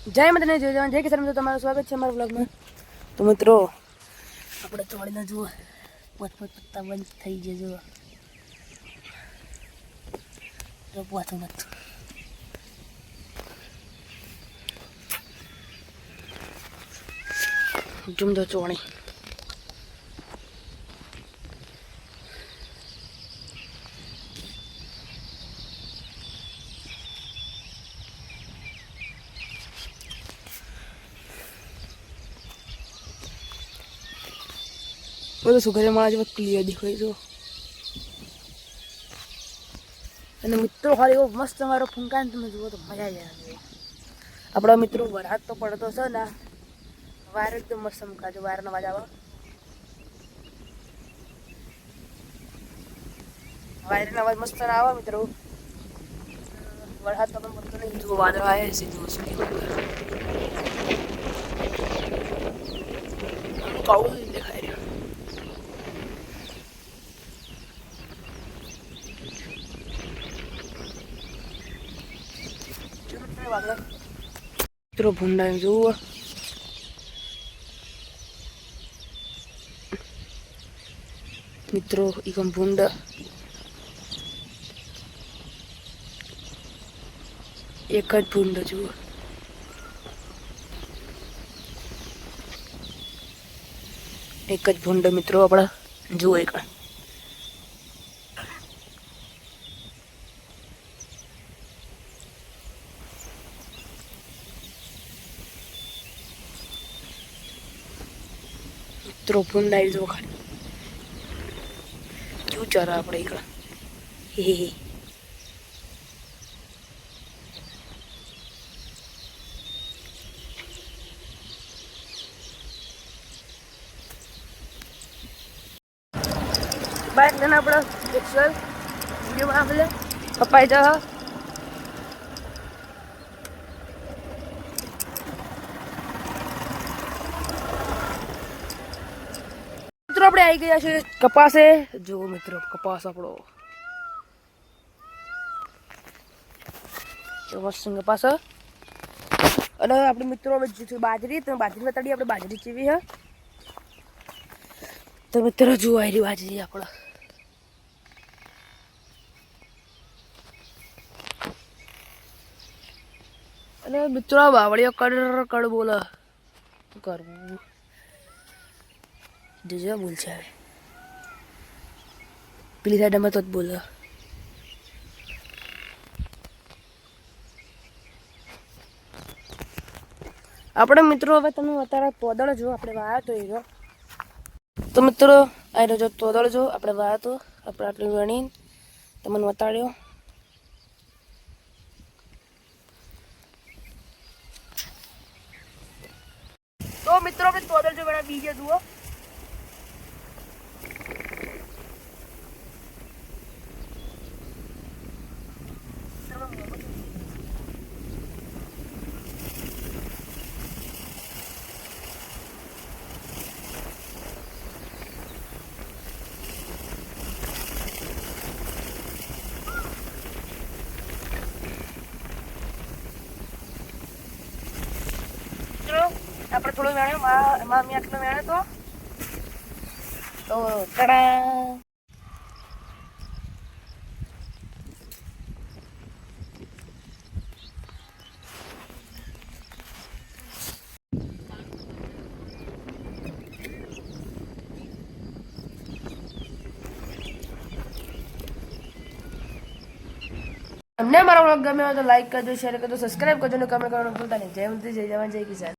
જય માતાજી, જય જવાન, જય કિસાન. તમારું સ્વાગત છે અમારા વ્લોગમાં. તો મિત્રો આપણે ચોળીને જુઓ પોત પત્તા બંધ થઈ ગયા. જુઓ પોતું નથી. જુમદો ચોણી બધું સુગરે મારા જેવા ક્લિયર દેખાય છે. અને મિત્રો ખાલી એવો મસ્ત મારો ફૂંકાન તમે જુઓ તો મજા જ આવે. આપણા મિત્રો વરસાદ તો પડતો છે ને, વાયર એકદમ મસ્ત મૂકાજો, વાયરનો અવાજ આવે. વાયરનો અવાજ મસ્ત આવે મિત્રો. વરસાદ તો પણ પડતો નહીં, જુઓ વાદળ આવે છે. જુઓ શું કાળું દેખાય રહ્યું. મિત્રો ભૂંડા જુઓ, મિત્રો એકમ ભૂંડા એક જ ભૂંડો જુઓ. એક જ ભૂંડો મિત્રો આપણા જુઓ. એક મિત્રો ભૂંડા આવી જુઓ ખાલી કેવું ચાલે આપણે એકલા. હે બાઈક લઈને આપણે એક્સેલ વિડીયો બનાવે કપાઈ જા. મિત્રો આપણે આવી ગયા છે કપાસે. જુઓ મિત્રો કપાસ આપણો મસ્ત કપાસ. અને આપણે મિત્રો હવે બાજરી, તો બાજરી બતાડીએ આપણે બાજરી ચીવી છે. તો મિત્રો જુઓ આવી બાજરી આપણે. અને મિત્રો બાવળીઓ કડ કડ બોલે. શું કરવું? જોજો બોલ છે હવે પેલી સાઈડમાં તો જ બોલે. આપણે મિત્રો હવે તમે અત્યારે તોદળ જો આપણે વાયો તો એ. તો મિત્રો આ રહ્યો તોદળ જો આપણે વાયો તો આપણે આટલી વણી તમને બતાડ્યો. તો મિત્રો આપણે તોદળ જો વણા બીજે જુઓ. આપણે થોડું વેણ્યું, એમાં મેં આટલું વેણ્યો તો તડા. તમને મારો વ્લોગ ગમ્યો હોય તો લાઈક કરજો, શેર કરજો, સબસ્ક્રાઈબ કરજો અને કમેન્ટ કરવાનું ભૂલતા નહીં. જય માતાજી, જય જવાન, જય કિસાન.